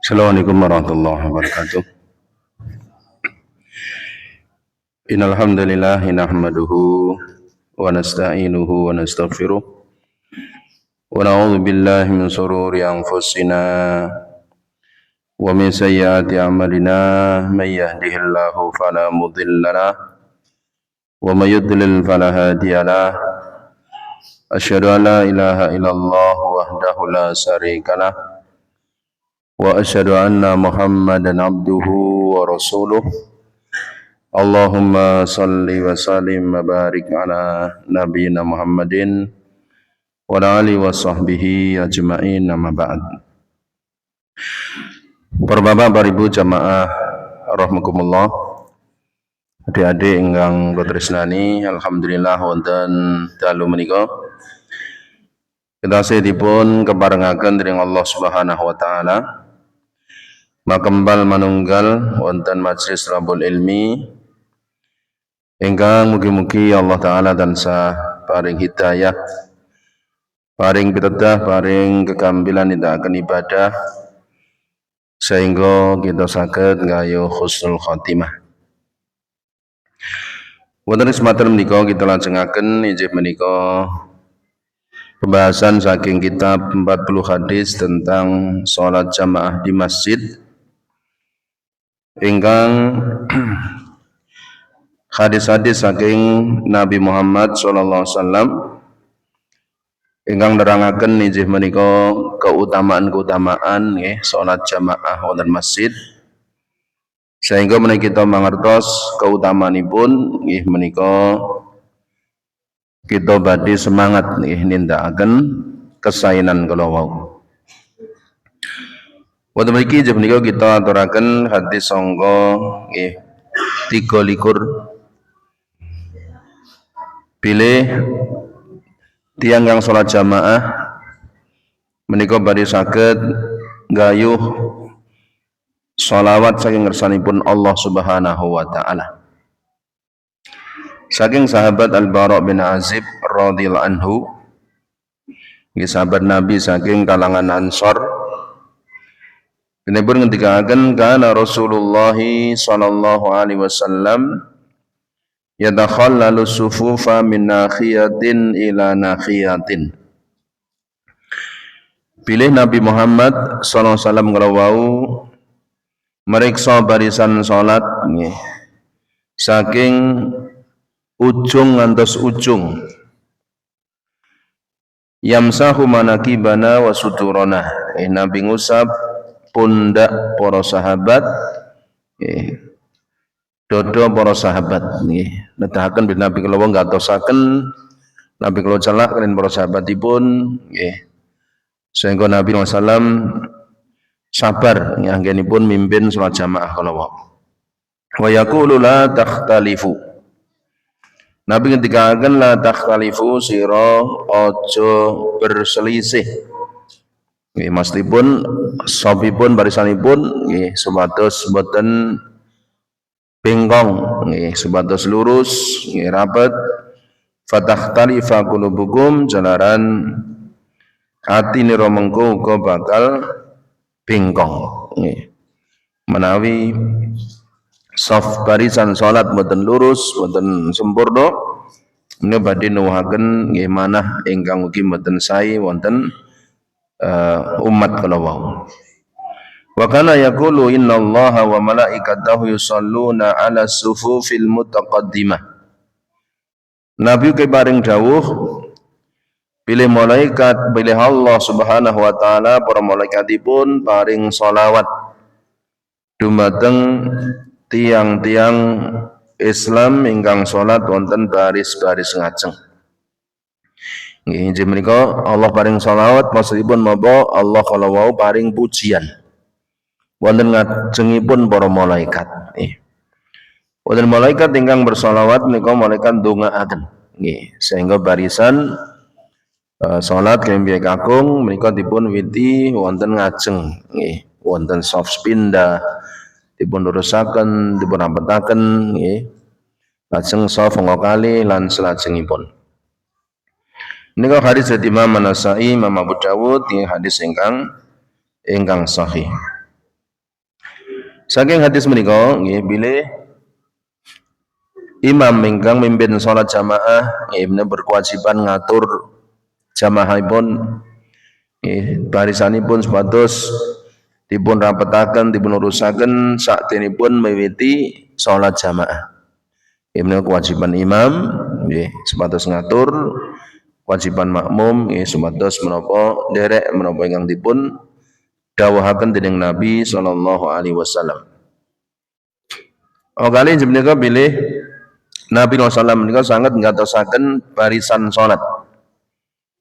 Assalamualaikum warahmatullahi wabarakatuh. Innal hamdalillah nahmaduhu wa nasta'inuhu wa nastaghfiruh wa na'udzu billahi min shururi anfusina wa min sayyiati a'malina may yahdihillahu fala mudilla lahu wa may yudlil fala hadiya lahu. Asyhadu an la ilaha illallah wahdahu la syarika lahu wa asyhadu anna Muhammadan abduhu wa rasuluh. Allahumma salli wa sallim wa barik ala nabiyyina Muhammadin wa ala alihi wa sahbihi ajma'in, amma ba'd. Para bapak, para ibu jamaah rahimakumullah, adik-adik ingkang kula tresnani, alhamdulillah wonten dalu menika kita sedipun keparengaken dening Allah Subhanahu wa taala makembal manunggal wonten majelis Rabbul Ilmi ingkang mugi-mugi Allah taala tansah paring hidayah, paring pitedah, paring kekambilan nindakaken ibadah sehingga kita saged nggayuh husnul khotimah. Wonten kesempatan menika kita lajengaken injih menika pembahasan saking kitab 40 hadis tentang salat jamaah di masjid ingkang hadis-hadis saking Nabi Muhammad sallallahu alaihi wasallam ingkang nerangaken injih menika keutamaan-keutamaan nggih salat jamaah wonten masjid sehingga menika kita mangertos keutamaanipun nggih menika kita badhe semangat nggih nindakaken kesaenan kala wau. Wonten mriki injih menika kita aturaken hadis sangka nggih 23 pilih tiang yang sholat jamaah menika badhe saged nggayuh sholawat saking ngersanipun Allah Subhanahu wa taala. Saking sahabat Al-Bara' bin Azib radhiyallahu anhu, nggih sahabat Nabi saking kalangan Ansor, dinipun ngendikaken kana Rasulullah sallallahu alaihi wasallam yadakhallalu sufufa min nakhiyatin ila nakhiyatin. Pilih Nabi Muhammad sallallahu alaihi wasallam ngelawau meriksa barisan salat nggih saking ujung ngantos ujung, yamsahu manakibana wa suturana. Nabi ngusap pundak para sahabat, dodo para sahabat nggih. Nedahaken bin Nabi kula ngatosaken Nabi kula celak kaliyan para sahabatipun nggih. Sehingga Nabi sallallahu sabar anggenipun mimpin salat jamaah kala wau. Wa yaqulu la takhtalifu. Nabi ngendikaken la takhtalifu sira aja berselisih. Nggih mestipun sopipun barisanipun nggih supados boten bengkong nggih supados lurus nggih rapet. Fatakhtalifa qulubukum jalaran atine mengko uga bakal bengkong nggih. Menawi saf barisan salat boten lurus, boten sempurna, menika badhe nuwuhaken nggih manah ingkang ugi boten sae wonten umat kala wau. Wa kana yaqulu innallaha wa malaikatahu yusholluna 'ala sufufil mutaqaddimah. Nabi keparing dawuh pilih malaikat, pilih Allah Subhanahu wa taala para malaikatipun paring sholawat dumateng tiang-tiang Islam ingkang salat wonten baris-baris ngajeng. Nggih injih menika Allah paring sholawat maksudipun napa? Allah kala wau paring pujian wonten ngajengipun para malaikat. Wonten malaikat ingkang bersholawat menika malaikat ndongaaken nggih sehingga barisan salat kembe kakung menika dipun witi wonten ngajeng nggih wonten shaf pindah dipun lurusaken dipun rampetaken nggih lajeng shaf kali lan salajengipun. Nika hadis dari Imam An-Nasa'i, Imam Abu Dawud, ini hadis ingkang sahih. Saking hadis menika nggih bilih imam ingkang mimpin salat jamaah nggih berkewajiban ngatur jamaahipun nggih barisanipun supados dipun rapetaken dipun urusaken sakdenipun miwiti salat jamaah. Ini kewajiban imam nggih supados ngatur, kewajiban makmum nggih supados menapa derek menapa ingkang dipun dawuhaken dening Nabi sallallahu alaihi wasallam. Kali menika bilih Nabi sallallahu menika sangat ngatosaken barisan salat.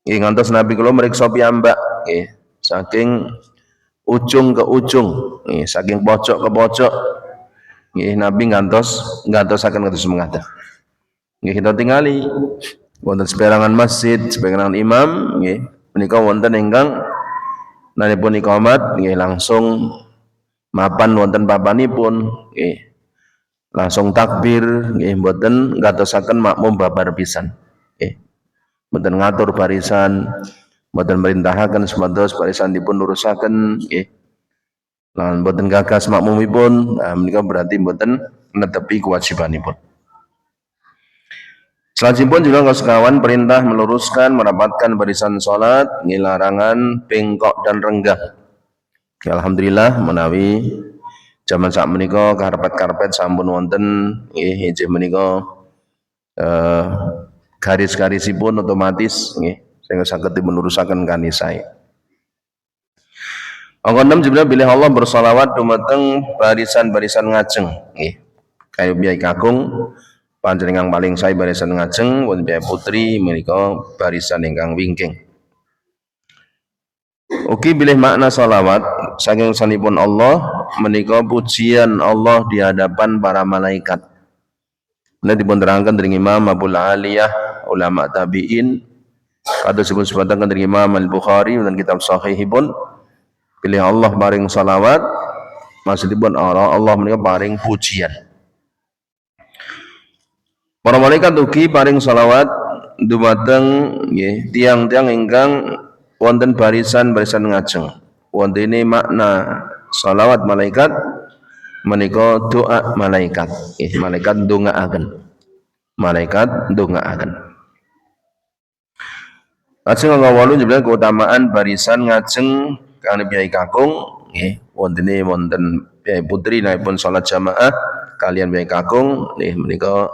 Nggih ngantos Nabi kula mriksa piyambak nggih saking ujung ke ujung nggih saking pojok ke pojok nggih Nabi ngatosaken kados mengata. Nggih kita tingali wonten seperangan masjid, seperangan imam nggih menika wonten ingkang nalipun iqamat nggih langsung mapan wonten papanipun nggih langsung takbir nggih mboten ngatosaken makmum babar pisan nggih mboten ngatur barisan mboten merintahaken supados barisan dipun lurusaken nggih lan mboten gagas makmumipun menika berarti mboten netepi kewajibanipun. Selanjutnya juga kawan perintah meluruskan merapatkan barisan salat nggih larangan bengkok dan renggang. Alhamdulillah menawi zaman sak menika karpet-karpet sampun wonten nggih inggih menika garis-garisipun otomatis nggih sehingga saged dipun lurusaken kanthi sae. Angka 6 jumlah bilih Allah bersolawat dumateng barisan-barisan ngajeng nggih. Kaya biaya kakung panjenengan paling sae barisan ngajeng wonten biaya putri menika barisan ingkang wingking. Ugi bilih makna salawat saking sanipun Allah menika pujian Allah di hadapan para malaikat. Ini dipun terangkan dari Imam Abul Aliyah ulama tabi'in kados dipun sebataken dari Imam Al-Bukhari dan kitab sahihipun pilih Allah paring salawat maksudipun Allah menika paring pujian. Para malaikat ugi paring salawat dumateng nggih tiang-tiang ingkang wonten barisan-barisan ngajeng. Wontene makna salawat malaikat menika doa malaikat. Malaikat ndongaaken. Malaikat ndongaaken. Lajeng ngawulu jebule keutamaan barisan ngajeng kang piyai kakung nggih wonten piyai putri naipun salat jamaah kalian piyai kakung nggih menika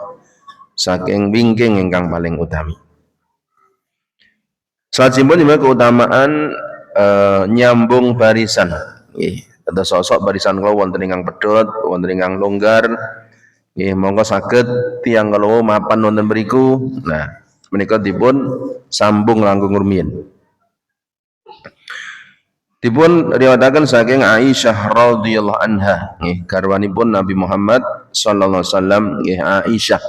saking wingking ingkang paling utami. Salajengipun juga keutamaan nyambung barisan. Nggih, ada sosok barisan kula wonten ingkang pedhot, wonten ingkang longgar. Nggih, monggo saged tiyang kala mapan wonten mriku. Nah, menika dipun sambung langkung rumiyin. Dipun riwayataken saking Aisyah radhiyallahu anha, nggih garwanipun Nabi Muhammad sallallahu alaihi wasallam, nggih Aisyah.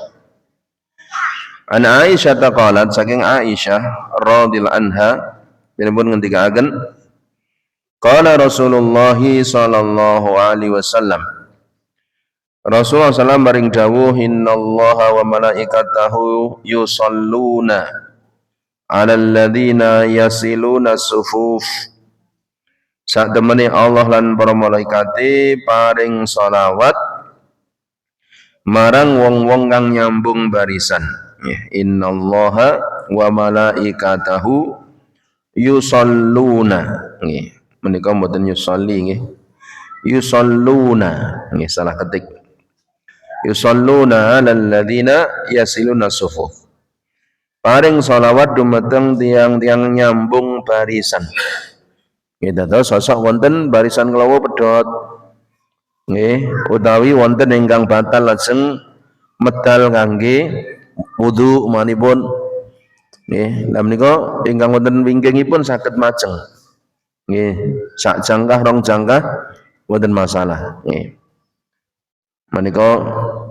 An Aisyah taqalat saking Aisyah radhiyallahu anha pun ngendikaken qala Rasulullah sallallahu alaihi wasallam Rasulullah sallallahu maring dawuh innallaha wa malaikatahu yusalluna 'alal ladzina yasiluna sufuf sak temene Allah lan para malaikate paring shalawat marang wong-wong kang nyambung barisan. Innallaha wa malaikatahu yusalluna nggih menika mboten yusolli nggih yusalluna nggih salah ketik yusalluna 'alal ladzina yasiluna sufuf paring shalawat dumateng tiang-tiang nyambung barisan nggih dados sosok wonten barisan kelawu pedhot nggih utawi wonten ingkang batal lajeng medal kangge wudu manipun nggih lha menika ingkang wonten wingkingipun saged majeng nggih sak jangkah rong jangkah wonten masalah nggih menika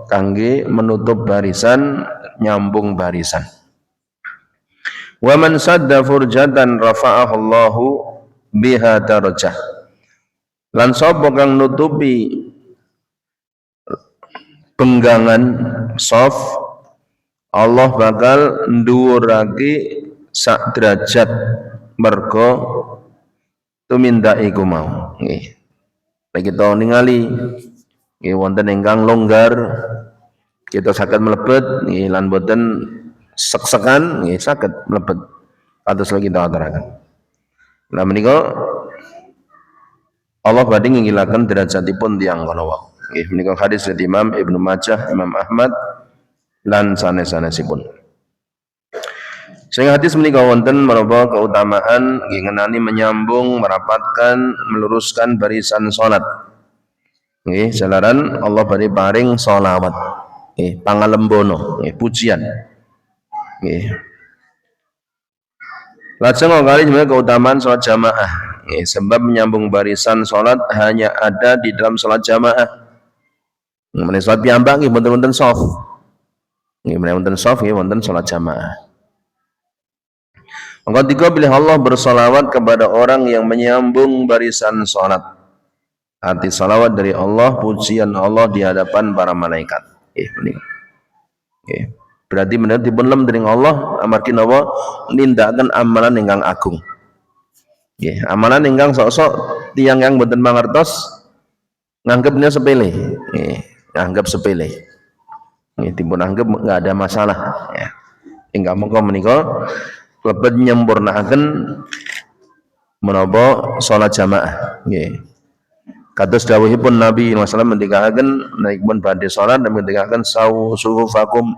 kangge menutup barisan nyambung barisan. Wa man sadda furjatan rafa'ahu Allahu biha darajah lan sapa kang nutupi penggangan soft Allah bakal nduwurake sak derajat mergo tumindake iku mau nggih. Kita ningali nggih wonten ingkang longgar kita saged mlebet nggih lan boten sek-sekan nggih saged mlebet kados kita aturaken. Lah menika Allah badhe ngingilaken derajatipun tiyang kono wau. Nggih menika hadis dari Imam Ibnu Majah, Imam Ahmad lan sanes-sanesipun. Sing hadis menika wonten menapa keutamaan nggih ngenani menyambung, merapatkan, meluruskan barisan salat. Nggih, jalaran Allah badhe paring sholawat. Nggih, pangalembono, nggih, pujian. Nggih. Lajeng kali juga keutamaan sholat jamaah. Sebab menyambung barisan sholat hanya ada di dalam sholat jamaah. Mengenai sholat piyambak nggih wonten shaf. Nggih menawi wonten shaf nggih wonten sholat jamaah. Maka tiga pilih Allah bersolawat kepada orang yang menyambung barisan sholat. Arti salawat dari Allah, pujian Allah di hadapan para malaikat. Berarti benar dipun lem dening Allah amargi napa nindakaken amalan ingkang agung. Nggih, amalan ingkang sok-sok tiyang yang mboten mangertos nganggepnya sepele. Nggih, nganggep sepele. Nggih, dipun anggap enggak ada masalah ya. Ingkang mongko menika lebet nyempurnaaken menapa salat jamaah. Nggih. Kados dawuhipun Nabi sallallahu alaihi wasallam naikipun badhe salat dan ngendikaken sawu sufufakum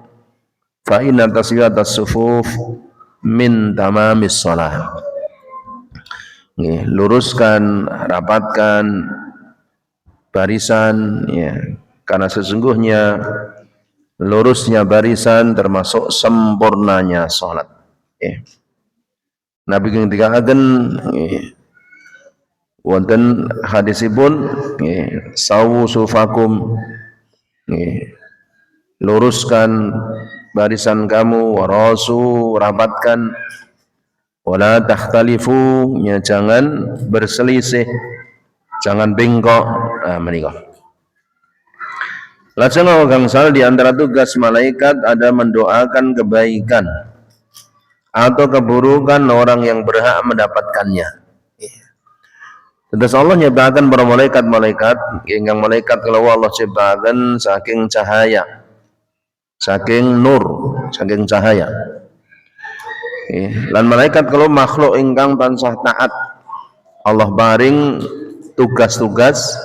fa inna taswiyatas sufuf min tamamis shalah. Nggih, luruskan, rapatkan barisan ya, karena sesungguhnya lurusnya barisan termasuk sempurnanya salat. Nabi ngendikaken wonten hadisipun sawu sufakum, luruskan barisan kamu, warasu, rapatkan, wala takhtalifu, ya jangan berselisih, jangan bengkok. Nah menika. Lajeng gangsal di antara tugas malaikat ada mendoakan kebaikan atau keburukan orang yang berhak mendapatkannya. Tentu Allah nyiptakan para malaikat-malaikat, ingkang malaikat kalau Allah ciptakan saking cahaya, saking nur, saking cahaya. Lan malaikat kalau makhluk ingkang tansah taat, Allah paring tugas-tugas,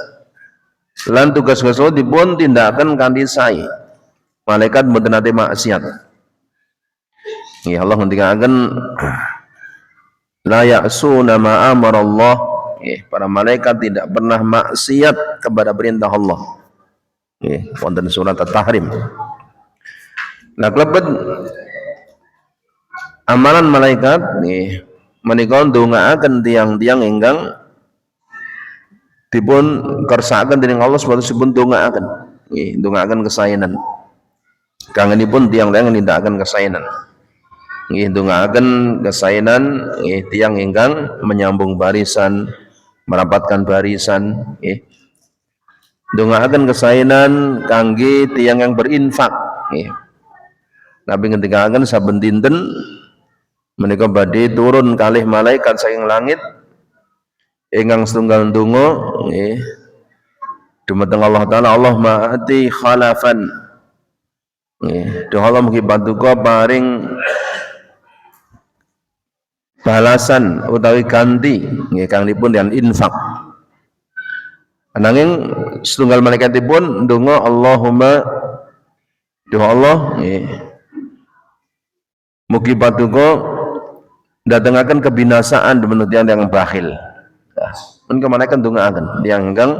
lan tugas-tugas dipun tindakan kanthi sae. Malaikat mboten nate maksiat. Allah ngendikaken la ya'suna ma amara Allah. Para malaikat tidak pernah maksiat kepada perintah Allah. Wonten surat At-Tahrim. Nah, klebet amalan malaikat menika ndongaaken tiyang-tiyang ingkang dipun kersakaken dening Allah supados dipun ndongaaken. Ndongaaken kesaenan. Kangenipun tiyang-tiyang nindakaken kesaenan. Ndongaaken kesaenan tiyang ingkang menyambung barisan, merapatkan barisan, ndongaaken kesaenan kangge tiyang yang berinfak. Nabi ngendikaken saben dinten menika badhe turun kalih malaikat saking langit ingkang setunggal ndonga dumateng Allah taala, Allahumma ati khalafan. Duh Allah mugi paduka paring balasan utawi ganti kang dipun dengan infak. Ananging setunggal malaikatipun ndonga Allahumma, duh Allah mugi paduka ndatengaken kebinasaan menurut yang bakhil. Menika malaikat ndongaaken tiyang ingkang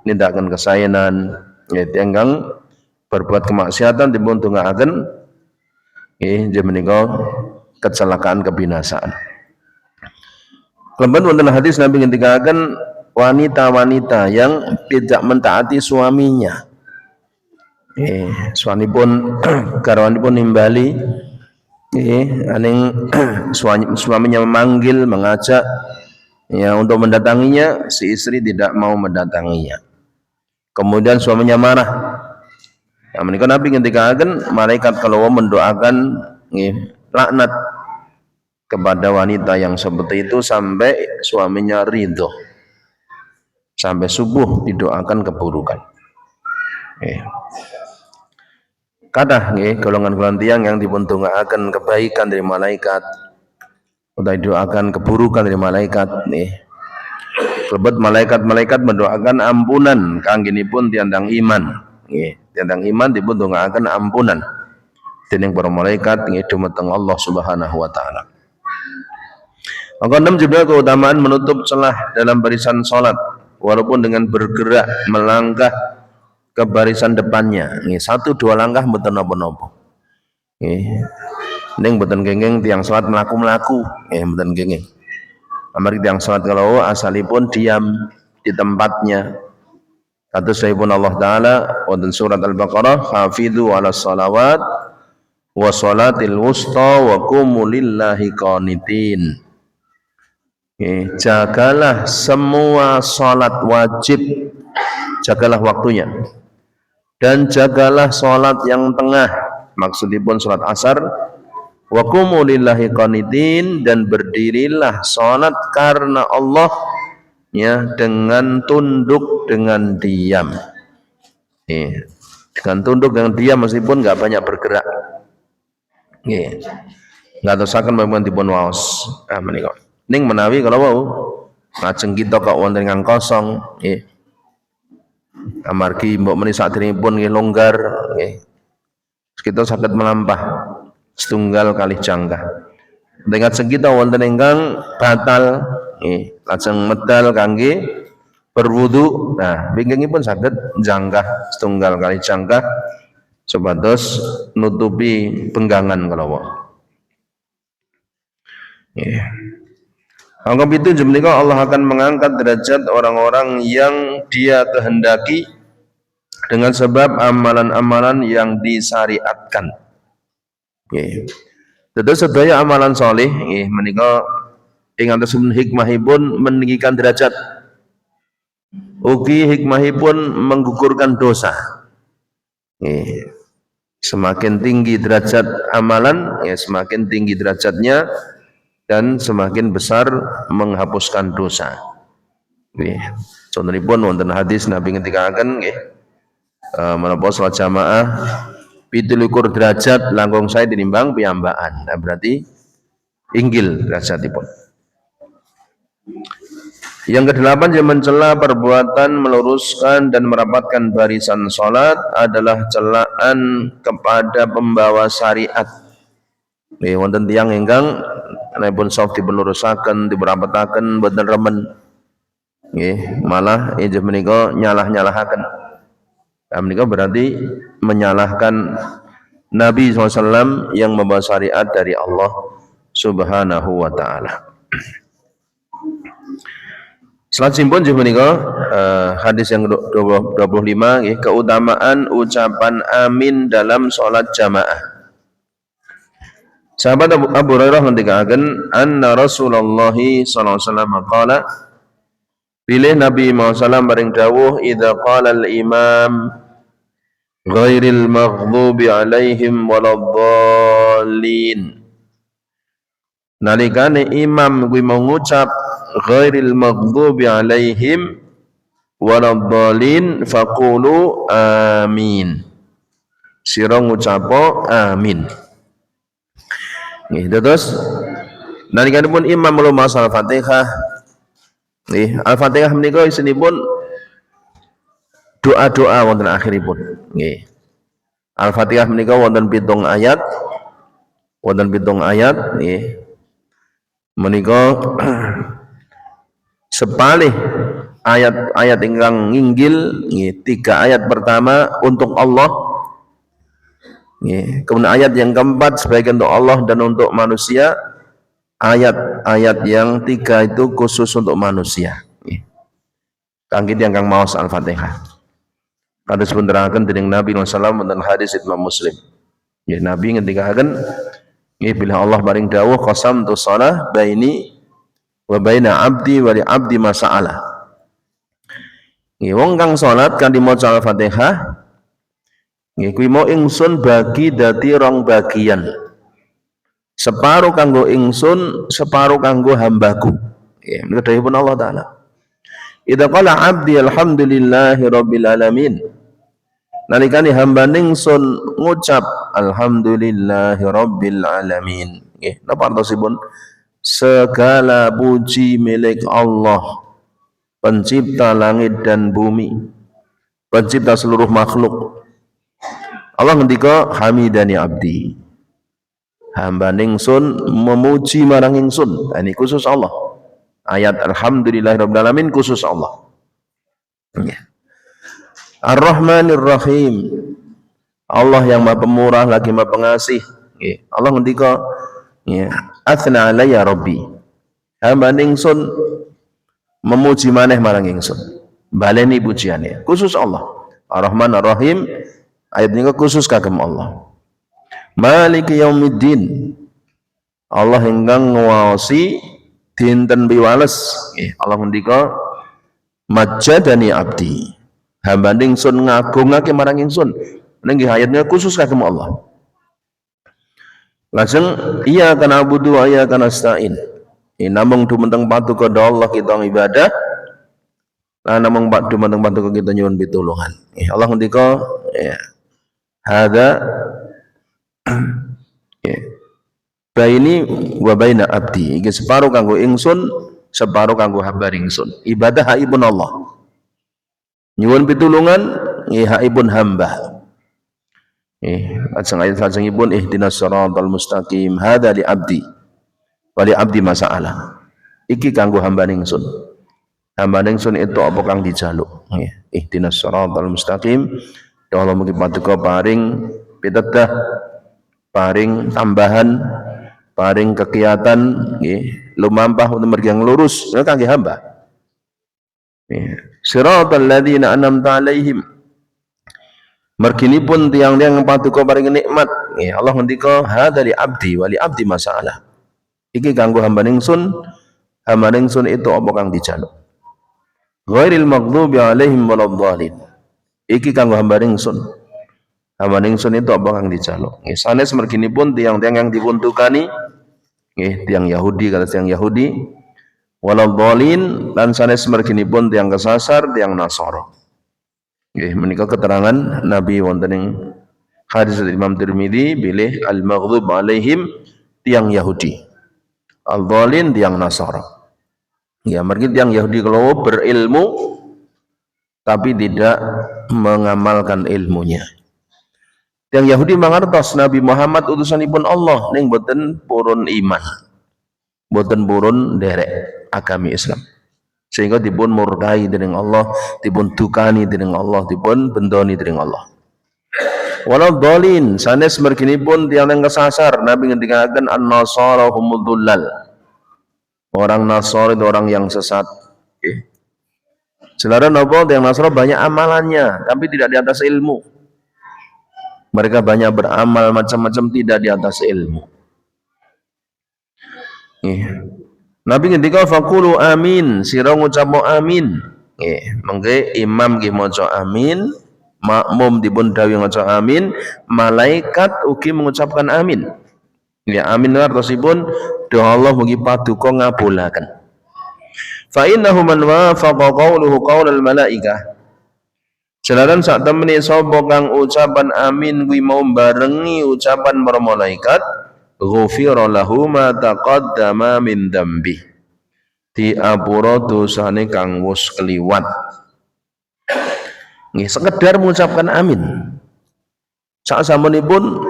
nindakaken kesaenan, tiyang ingkang berbuat kemaksiatan dipun ndongaaken nggih menika kecelakaan kebinasaan. Kemudian wonten hadis Nabi ngendikaken wanita-wanita yang tidak mentaati suaminya. Suamipun garwanipun nimbali aning suaminya memanggil, mengajak ya untuk mendatanginya, si istri tidak mau mendatanginya. Kemudian suaminya marah. Ya, menika Nabi ngendikaken malaikat kalau mendoakan laknat kepada wanita yang seperti itu sampai suaminya ridho, sampai subuh didoakan keburukan. Kadah golongan-golongan tiang yang dipundongaaken kebaikan dari malaikat atau didoakan keburukan dari malaikat Kelebet malaikat-malaikat mendoakan ampunan kanggenipun tiandang iman. Tiandang iman dipun ndongaaken ampunan dening para malaikat dumateng Allah Subhanahu wa taala. Maka 6 juga keutamaan menutup celah dalam barisan salat walaupun dengan bergerak melangkah ke barisan depannya. Satu dua langkah mboten napa-napa. Ning mboten kenging tiang salat mlaku-mlaku, mboten kenging. Amari tiang salat kalau asalipun diam di tempatnya. Kados saipun Allah taala wonten surat Al-Baqarah, "Hafidzu 'alas shalawat wa shalatil wusta wa qumu lillahi qanitin." Jagalah semua salat wajib, jagalah waktunya. Dan jagalah salat yang tengah, maksudipun salat asar. Wa qumu lillahi qanitin, dan berdirilah salat karena Allah dengan tunduk dengan diam. Dengan tunduk dengan diam meskipun enggak banyak bergerak. Enggak terusaken memang dipun waos. Menika. Ning menawi kalau mau ngajeng kita kok wonten ingkang kosong amargi mbok menika sadèrèngipun nggih longgar kita saged melampah setunggal kalih jangkah. Dengan kita wonten ingkang batal lajeng medal kangge berwudu. Nah, pingkingipun saged jangkah setunggal kalih jangkah supados nutupi penggangan kalawa. Anggap itu jemnika Allah akan mengangkat derajat orang-orang yang Dia kehendaki dengan sebab amalan-amalan yang disyariatkan. Dados sedaya amalan saleh menika ing antosipun hikmahipun meninggikan derajat. Ugi hikmahipun menggugurkan dosa. Semakin tinggi derajat amalan, semakin tinggi derajatnya dan semakin besar menghapuskan dosa. Contohipun wonten hadis Nabi ngendikaken menapa salat jamaah 17 derajat langkung saya tinimbang piyambakan. Nah, berarti inggil derajatipun. Yang kedelapan yang mencela perbuatan meluruskan dan merapatkan barisan salat adalah celaan kepada pembawa syariat. Wonten tiyang ingkang anapun saf dipelurusaken, diperapataken boten remen. Malah injih menika nyalah-nyalahaken. Menika berarti menyalahkan Nabi SAW yang membawa syariat dari Allah Subhanahu wa taala. Selanjutnya injih menika hadis yang 25 keutamaan ucapan amin dalam salat jamaah. Sahabat Abu Hurairah ngendikaken anna Rasulullah sallallahu alaihi wasallam qala pilih Nabi SAW bareng dawuh idza qala al-imam ghairil maghdubi alaihim waladdallin. Nalikane imam kuwi mengucap ghairil maghdubi alaihim waladdallin faqulu amin. Sira ngucapo amin. Terus nalikanipun imam maca Al-Fatihah. Al-Fatihah menika isinipun doa-doa wonten akhiripun. Al-Fatihah menika wonten 7 ayat. Wonten 7 ayat menika sepalih ayat-ayat ingkang nginggil 3 ayat pertama untuk Allah. Kemudian ayat yang keempat sebagian untuk Allah dan untuk manusia. Ayat-ayat yang 3 itu khusus untuk manusia. Kangge tiyang kang maos Al-Fatihah. Kados puneraken dening Nabi sallallahu alaihi hadis Imam Muslim. Nabi ngendikaken bila Allah paring dawuh qasamtu shalah baini wa baina abdi wa li abdi masa'ala. Wong kang salat kanthi maca Al-Fatihah kuwi mau ingsun bagi dadi 2 bagian. separuh kanggo ingsun, separuh kanggo hambaku. Ya, menika dawuhipun Allah taala. Idza qala 'abdi alhamdulillahi rabbil alamin. Nalikane hamba ingsun ngucap alhamdulillahi rabbil alamin. Nggih, napa artosipun? Segala puji milik Allah, pencipta langit dan bumi, pencipta seluruh makhluk. Allah ngendika hamidani abdi. Hamba ingsun memuji marang ingsun. Ini khusus Allah. Ayat alhamdulillahirabbil alamin khusus Allah. Ya. Ar-Rahmanir Rahim. Allah yang Maha Pemurah lagi Maha Pengasih. Ya. Allah ngendika ya, athna alayya rabbi. Hamba ingsun memuji maneh marang ingsun. Baleni pujiane khusus Allah. Ar-Rahman Ar-Rahim. Ayat ini khusus kagem Allah. Maliki yaumiddin. Allah ingkang nguwaosi dinten piwales. Allah ngendika majjadani abdi. Hamba ingsun ngagungake marang ingsun. Nggih ayatnya khusus kagem Allah. Lajeng iya kana abudu wa iya kana nasta'in. Namung dumateng patuko Allah kita ibadah. Lan namung dumateng patuko kita nyuwun pitulungan. Allah ngendika ya. Hadza ya. Baini wa baina abdi. Iki separuh kanggo ingsun, separuh kanggo hamba ingsun. Ibadah haipun Allah. Nyuwun pitulungan nggih haipun hamba. Ajeng ayat salajengipun ihdinas siratal mustaqim hadza li abdi wa li abdi masa'ala. Iki kanggo hamba ingsun. Hamba ingsun itu apa kang dijaluk. Ihdinas siratal mustaqim. Ya Allah mugi patuko paring pitedah, paring tambahan, paring kegiatan nggih lumampah untuk mergi yang lurus kangge hamba. Siratal ladzina an'amta 'alaihim. Merginipun tiang-tiang patuko paring nikmat. Allah ngendika hadza li abdi wa li abdi masa'ala. Iki kanggo hamba ingsun itu apa kang dijaluk. Ghairil maghdubi 'alaihim waladhdallin. Iki kanggo hamba ingsun. Hamba ingsun itu apa kang dijaluk. Sanes merginipun tiang-tiang yang dipuntukani tiang Yahudi kata tiang Yahudi waladhdallin lan sanes merginipun tiang kesasar tiang Nasara. Menika keterangan Nabi wonten ing hadis Imam Tirmidzi bilih al-maghdhub alaihim tiang Yahudi, al-dhalin tiang Nasara. Ya, mergi tiang Yahudi kalau berilmu tapi tidak mengamalkan ilmunya. Tiang Yahudi mangertos Nabi Muhammad utusanipun Allah ning boten purun iman. Boten purun derek agami Islam. Sehingga dipun murkai dening Allah, dipun dukani dening Allah, dipun bendoni dening Allah. Walau dolin, sanes merginipun tiang yang kesasar. Nabi ngendikaken an-nasara humud dullal. Orang Nasara itu orang yang sesat. Saudara nopo tiang Nasara banyak amalannya, tapi tidak di atas ilmu. Mereka banyak beramal macam-macam tidak di atas ilmu. Nabi ngendika faqulu amin, sira ngucap amin. Nggih, mengke imam nggih maca amin, makmum dipun dawuh maca amin, malaikat ugi mengucapkan amin. Ya amin artosipun doa Allah mugi paduka ngabulaken. Fa innahu man wafaqa qawluhu qaulal malaikah. Jalaran sak temene sapa kang ucapan amin kuwi mau barengi ucapan para malaikat, ghufira lahu ma taqaddama min dzambi. Diapura dosane kang wis kliwat. Nggih, sekedar mengucapkan amin. Sak sampunipun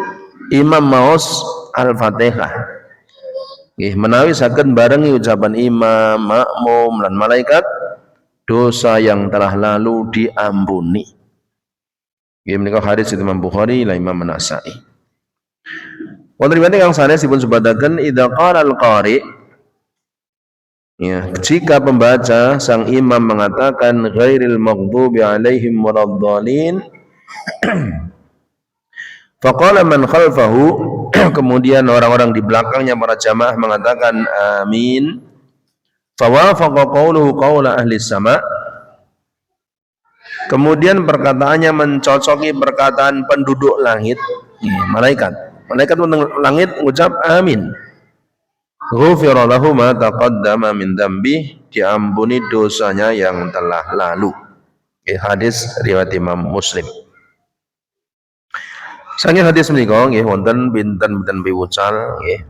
imam maos Al-Fatihah. Nggih, menawi saged barengi ucapan imam, makmum lan malaikat, dosa yang telah lalu diampuni. Nggih menika hadis Imam Bukhari lan Imam An-Nasa'i. Wonten riwayat kang sanes dipun sebataken idza qala al-qari, ya, jika pembaca sang imam mengatakan ghairil maghdubi alaihim waladhdallin, faqala man khalfahu, kemudian orang-orang di belakangnya para jamaah mengatakan amin, fawafaqa qawluhu qawla ahli sama, kemudian perkataannya mencocoki perkataan penduduk langit, malaikat. Malaikat wonten langit ngucap amin. Ghufira lahu ma taqaddama min dzambi, diampuni dosanya yang telah lalu. Hadis riwayat Imam Muslim. Saking hadis menika nggih wonten pinten-pinten piwucal nggih.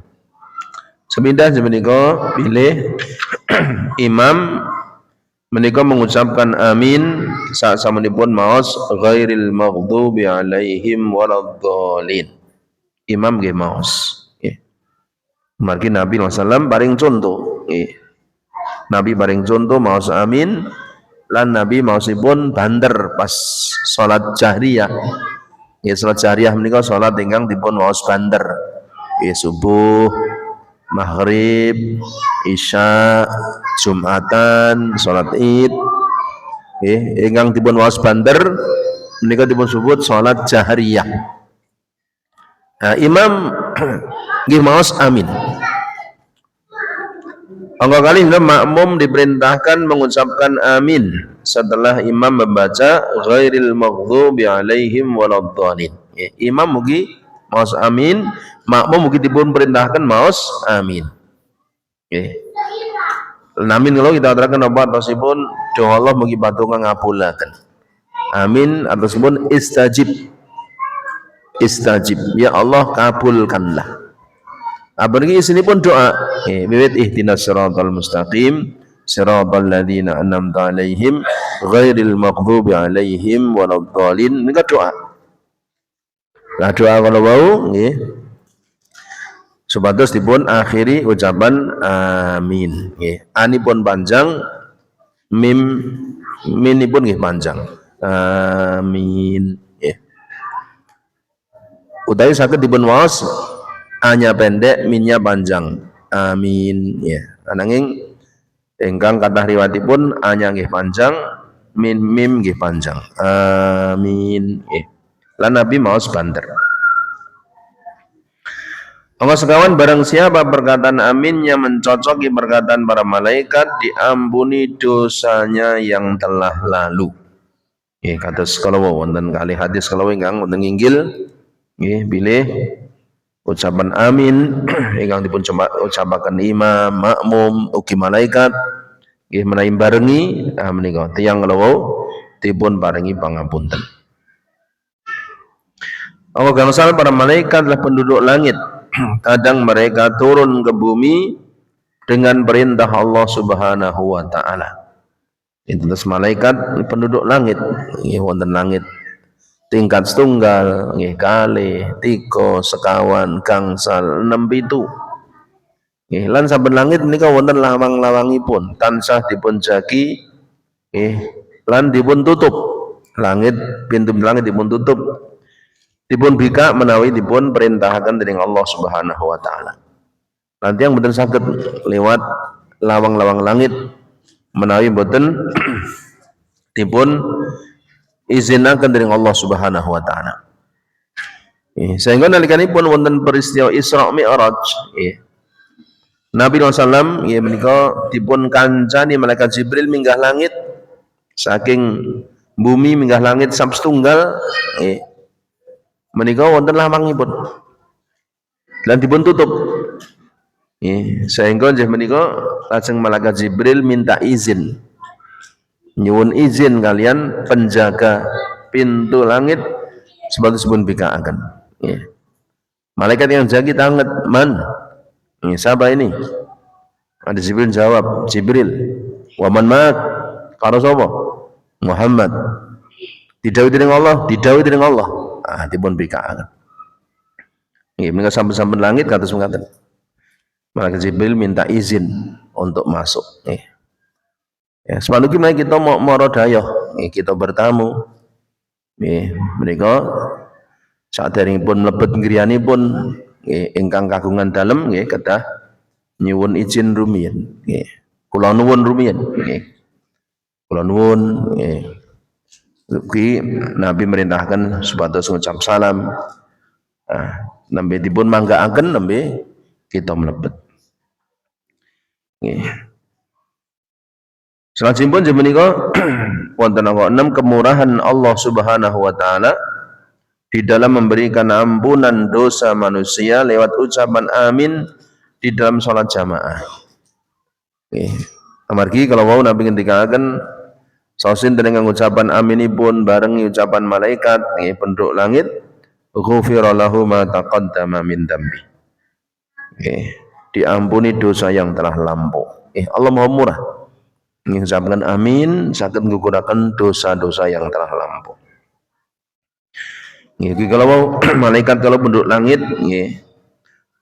Semindah menika pilih imam menika mengucapkan amin saat samunipun maos ghairil maghdubi alaihim waladhdallin. Imam nggih maos. Margi Nabi SAW paring contoh. Nabi paring contoh maos amin lan Nabi maosipun banter pas salat jahriyah. Salat jahriyah menika salat ingkang dipun maos banter. Subuh, maghrib, isya, jumatan, salat id. Ingkang dipun maos banter menika dipun sebut salat jahriyah. Imam nggih maos amin. Angka kali makmum diperintahkan mengucapkan amin setelah imam membaca ghairil maghdubi alaihim waladhdallin. Imam mugi maos amin, makmum mugi dipun perintahkan maos amin. Amin kalau kita aturaken apa atosipun doa Allah mugi patungan ngabulaken. Amin atosipun istajib. Istajib, ya Allah kabulkanlah. Apalagi sini pun doa, wiwit ihdinas siratal mustaqim, siratal ladzina an'amta 'alaihim ghairil maghdubi 'alaihim waladhdallin. Nika doa. Nah doa kalau wau nggih supados dipun akhiri ucapan amin nggih. Anipun panjang, minipun nggih panjang. Amin nggih. Utawi saged dipun waos anya pendek, minnya panjang. Amin ya. Ananging ingkang kathah riwayatipun anya nggih panjang, mim nggih panjang. Amin nggih. Lan Nabi maos banter. Allah sekawan barang siapa perkataan aminnya mencocoki perkataan para malaikat, diampuni dosanya yang telah lalu. Nggih kados kalau wonten kali hadis kalau ingkang wonten inggil nggih bilih ucapan amin ingkang dipun ucapaken imam, makmum, ugi malaikat nggih menawi barengi menika tiyang lawuh dipun paringi pangapunten. Allah gangsal para malaikat adalah penduduk langit. Kadang mereka turun ke bumi dengan perintah Allah Subhanahu wa taala. Itu malaikat penduduk langit, nggih wonten langit tingkat setunggal, nggih kalih, 3, sekawan, gangsal, 6, 7. Nggih lan saben langit menika wonten lawang-lawangipun tansah dipun jagi nggih lan dipun tutup. Langit pintu langit dipun tutup. Dipun bika menawi dipun perintahaken dening Allah Subhanahu wa taala. Nanti yang mboten saged lewat lawang-lawang langit menawi mboten dipun izinaken dening Allah Subhanahu wa taala. Sehingga nalikanipun wonten peristiwa Isra Mi'raj, Nabi SAW menika dipun kancani malaikat Jibril minggah langit saking bumi minggah langit sab setunggal menika wonten lawangipun lan dipun tutup. Sehingga nggih menika lajeng malaikat Jibril minta izin, nyuwun izin kalian penjaga pintu langit sebagai sebun bikaaken. Malaikat yang jaga tangan man, siapa ini? Ada Jibril jawab, Jibril. Waman mat, karo sapa? Muhammad. Didhawuhi dening Allah, didhawuhi dening Allah. Dipun bikaaken. Nggih, menika sampun-sampun langit kados mekaten. Malaikat Jibril minta izin untuk masuk. Ya, sepanuki mari kita mau dayoh, kita bertamu. Menika saderengipun mlebet ngriyanipun ingkang kagungan dalem nggih kedah nyuwun izin rumiyin. Kula nuwun rumiyin nggih. Kula nuwun nggih. Ugi Nabi merintahkan supados ngucap salam. Nembe dipun manggaaken nembe kita mlebet. Nggih. Salajengipun menika wonten angka 6 kemurahan Allah Subhanahu wa taala di dalam memberikan ampunan dosa manusia lewat ucapan amin di dalam sholat jamaah. Amargi kalau mau Nabi ngendikaken sausin dengan ucapan aminipun barengi ucapan malaikat penduduk langit ghufira lahu ma taqaddama min dambi. Diampuni dosa yang telah lampau. Allah Maha Murah. Mengucapkan amin saged ngukuraken dosa-dosa yang telah lampau. Kalau mau malaikat kalau penduduk langit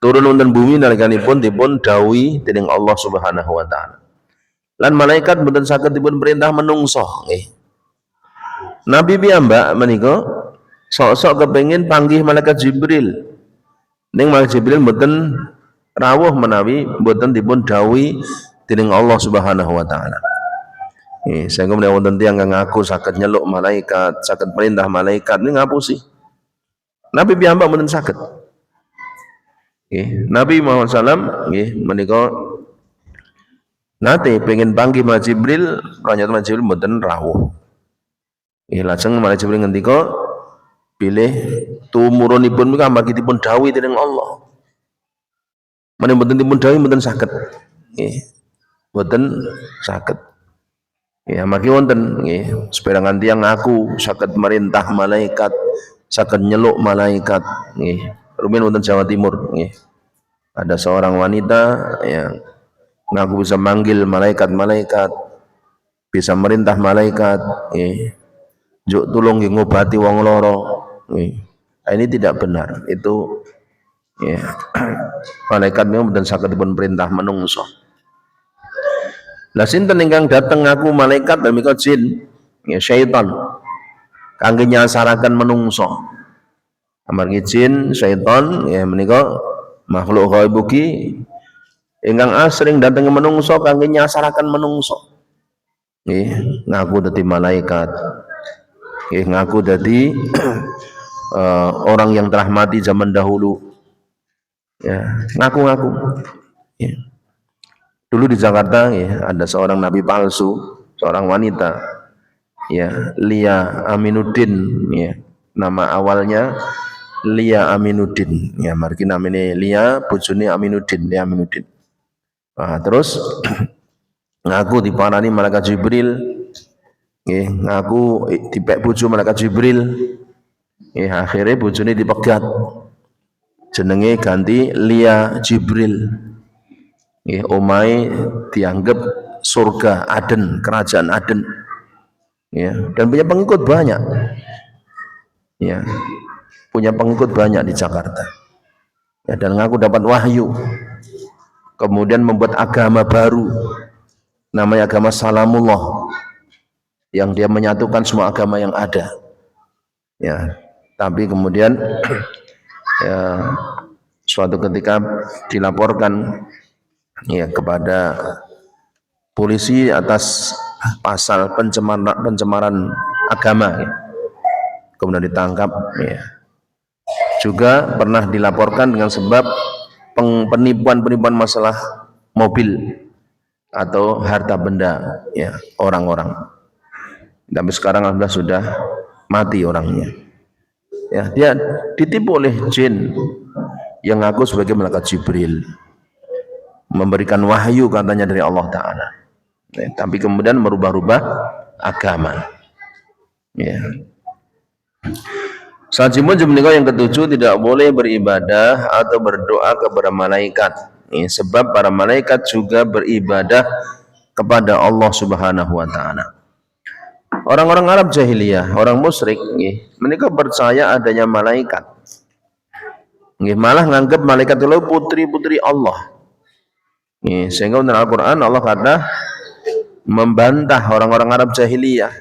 turun wonten bumi nalikanipun dipun dawuhi dening Allah Subhanahu wa taala. Lan malaikat mboten saged dipun perintah menungso nggih. Nabi piyambak menika sok-sok kepengin panggih malaikat Jibril. Ning malaikat Jibril mboten rawuh menawi mboten dipun dawuhi dening Allah Subhanahu wa taala. Sehingga menawi wonten tiyang kang ngaku saged nyeluk malaikat, saged perintah malaikat niku ngapusi. Nabi piyambak mboten saged. Nabi Muhammad SAW menika nate pengen panggih Malaikat Jibril, ternyata Malaikat Jibril mboten rawuh. Lajeng Malaikat Jibril ngendika bilih tumurunipun menika amargi dipun dawuhi dening Allah. Menawi mboten dipun dawuhi mboten saged. Mboten saged. Amargi wonten seperangan tiyang ngaku saged merintah malaikat, saged nyeluk malaikat rumiyin wonten Jawa Timur ada seorang wanita yang ngaku bisa manggil malaikat-malaikat, bisa merintah malaikat, juk tulung ngobati wong loro. Ini tidak benar. Itu malaikat memang mboten saged dipun perintah menungso. Lah sinten ingkang dateng ngaku malaikat menika jin, syaitan. Kangge nyasaraken menungso. Amargi jin, syaitan menika makhluk ghaib ugi ingkang asring dateng menungso kangge nyasaraken menungso. Ngaku dadi malaikat. Ngaku dadi orang yang telah mati zaman dahulu. Ngaku-ngaku. Dulu di Jakarta ada seorang nabi palsu, seorang wanita. Lia Aminuddin nama awalnya Lia Aminuddin. Margi namanya Lia, bojone Aminuddin, Lia Aminuddin. Terus ngaku diparani malaikat Jibril. Ngaku dipek bojo malaikat Jibril. Akhirnya bojone dipegat. Jenenge ganti Lia Jibril. Omahe dianggap surga Aden, kerajaan Aden. Dan punya pengikut banyak. Punya pengikut banyak di Jakarta. Dan ngaku dapat wahyu. Kemudian membuat agama baru. Namanya agama Salamullah. Yang dia menyatukan semua agama yang ada. Tapi kemudian suatu ketika dilaporkan kepada polisi atas pasal pencemaran agama, kemudian ditangkap. Juga pernah dilaporkan dengan sebab penipuan masalah mobil atau harta benda orang-orang. Tapi sekarang alhamdulillah sudah mati orangnya. Dia ditipu oleh jin yang ngaku sebagai malaikat Jibril, memberikan wahyu katanya dari Allah Ta'ala. Tapi kemudian merubah-rubah agama. Sajimun menika yang ketujuh, tidak boleh beribadah atau berdoa kepada malaikat. Sebab para malaikat juga beribadah kepada Allah Subhanahu wa taala. Orang-orang Arab jahiliyah, orang musyrik mereka percaya adanya malaikat. Malah nganggap malaikat itu putri-putri Allah. Sehingga dalam Al-Qur'an Allah kata membantah orang-orang Arab jahiliyah.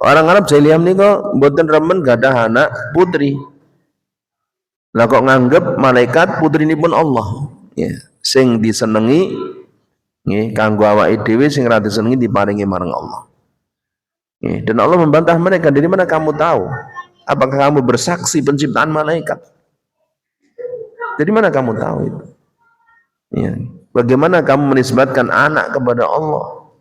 Orang Arab jahiliyah menika mboten remen gadah anak putri. Lah kok nganggep malaikat putrinipun Allah. Sing disenengi kanggo awake dhewe, sing ra disenengi diparingi marang Allah. Dan Allah membantah mereka, dari mana kamu tahu? Apakah kamu bersaksi penciptaan malaikat? Dari mana kamu tahu itu? Bagaimana kamu menisbatkan anak kepada Allah?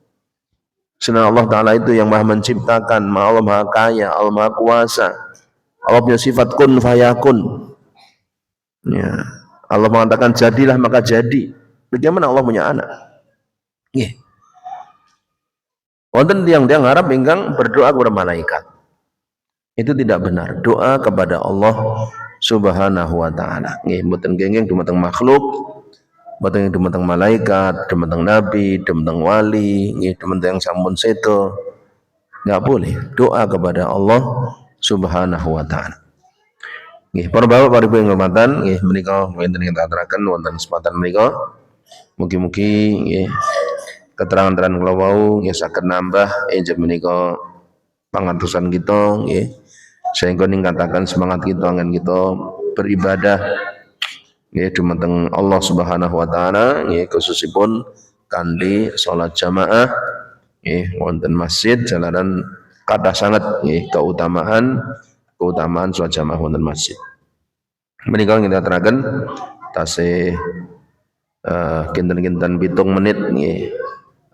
Sedangkan Allah Ta'ala itu yang maha menciptakan, Allah maha kaya, Allah maha kuasa. Allah punya sifat kun fayakun. Ya. Allah mengatakan jadilah maka jadi. Bagaimana Allah punya anak? Nggih. Wonten tiang-tiang harap ingkang berdoa kepada malaikat. Itu tidak benar. Doa kepada Allah Subhanahu wa taala. Nggih, mboten kenging dumateng makhluk, mboten dumateng malaikat, dumateng nabi, dumateng wali, nggih dumateng sampun sedo. Enggak boleh. Doa kepada Allah Subhanahu wa taala. Nggih, para bapak, para ibu yang hormatan, nggih menika wonten ingkang aturaken wonten kesempatan menika. Mugi-mugi nggih keterangan-keterangan kula wau nggih saged nambah injih menika pangertosan kita nggih. Sehingga ningkataken semangat kita angen kita beribadah nggih dumateng Allah Subhanahu wa taala nggih khususipun kanthi salat jamaah nggih wonten masjid jalanan kathah sanget nggih keutamaan salat jamaah wonten masjid. Menika kita teraken tasih kinten-kinten 7 menit nggih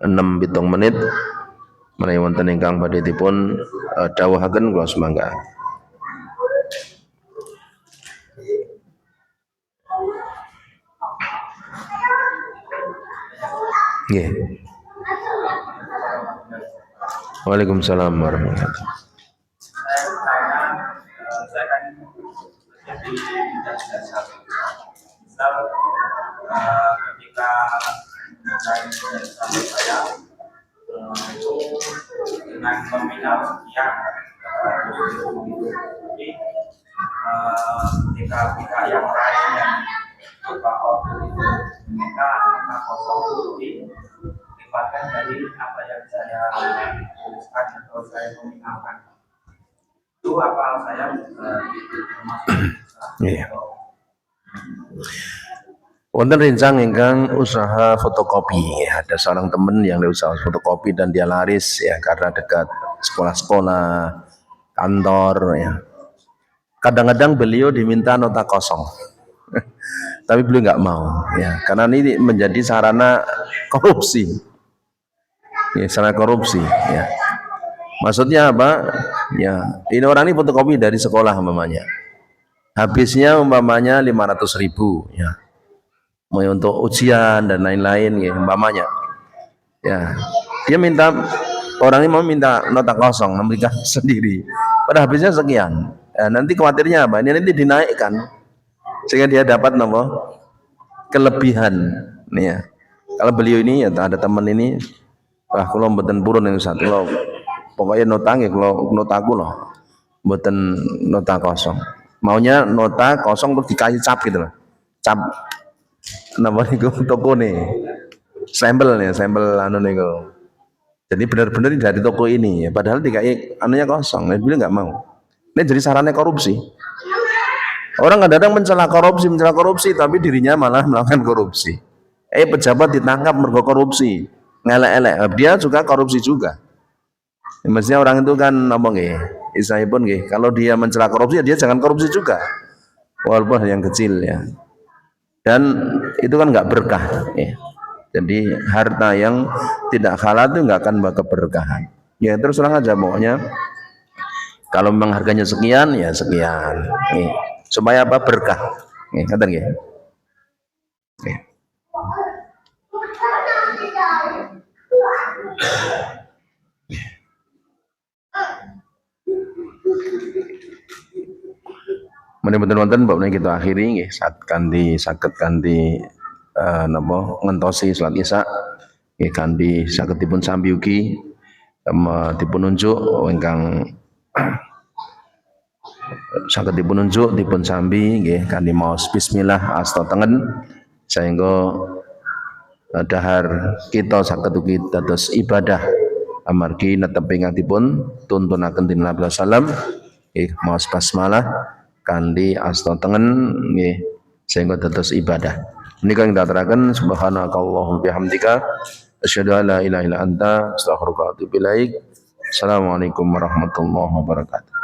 6-7 menit menawi wonten ingkang badhe dipun dawuhaken kula sumangga. Nggih. Waalaikumsalam warahmatullahi wabarakatuh. Saya kan jadi misal ketika saya itu dengan nominal sekian jadi ketika pihak yang lain yang coba waktu itu minta angka kosong dilibatkan dari apa yang saya tuliskan atau saya nominalkan itu apa saya Iya. Wonten rencang ingkang usaha fotokopi. Ada seorang teman yang usaha fotokopi dan dia laris ya karena dekat sekolah-sekolah, kantor ya. Kadang-kadang beliau diminta nota kosong. Tapi beliau nggak mau ya karena ini menjadi sarana korupsi. Ya, sarana korupsi ya. Maksudnya apa? Ya, ini orang ini fotokopi dari sekolah umpamanya. Habisnya umpamanya 500.000 ya. Mau untuk ujian dan lain-lain ya umpamanya. Ya. Dia minta orang ini mau minta nota kosong memberikan sendiri. Pada habisnya sekian. Ya, nanti khawatirnya apa? Ini nanti dinaikkan sehingga dia dapat nomor kelebihan nih ya. Kalau beliau ini ya ada teman ini kalau mboten purun yang satu lo pokoknya nota nggih kalau notaku loh mboten nota kosong maunya nota kosong terus dikasih cap gitu loh cap napa niku toko nih sampel anu niku jadi benar-benar dari toko ini ya padahal dikai anunya kosong nah, beliau nggak mau ini jadi sarana korupsi orang kadang-kadang mencela korupsi tapi dirinya malah melakukan korupsi pejabat ditangkap mergo korupsi ngelek-elek dia juga korupsi juga. Mestinya orang itu kan ngomong isahipun kalau dia mencela korupsi dia jangan korupsi juga. Walaupun yang kecil ya. Dan itu kan nggak berkah ya. Jadi harta yang tidak halal itu nggak akan bawa keberkahan. Ya terus terang aja pokoknya kalau memang harganya sekian ya sekian. Supaya apa berkah. Kata nggih. Bener-bener wonten mbak menika kita akhiri nggih saged kanthi napa ngentosi salat Isya nggih kanthi saged dipun sambi ugi dipun unjuk ingkang saged dipun unjuk dipun sambi nggih kanthi maos bismillah asta tengen sehingga dahar kita saged ugi dados ibadah amargi netepi ngatipun tuntunaken dening Nabi sallam nggih maos basmalah kanthi asta tengen nggih sehingga dados ibadah. Menika ing daturaken subhanakallahumma bihamdika asyhadu an la ilaha illa anta astaghfiruka wa atubu ilaik. Assalamualaikum warahmatullahi wabarakatuh.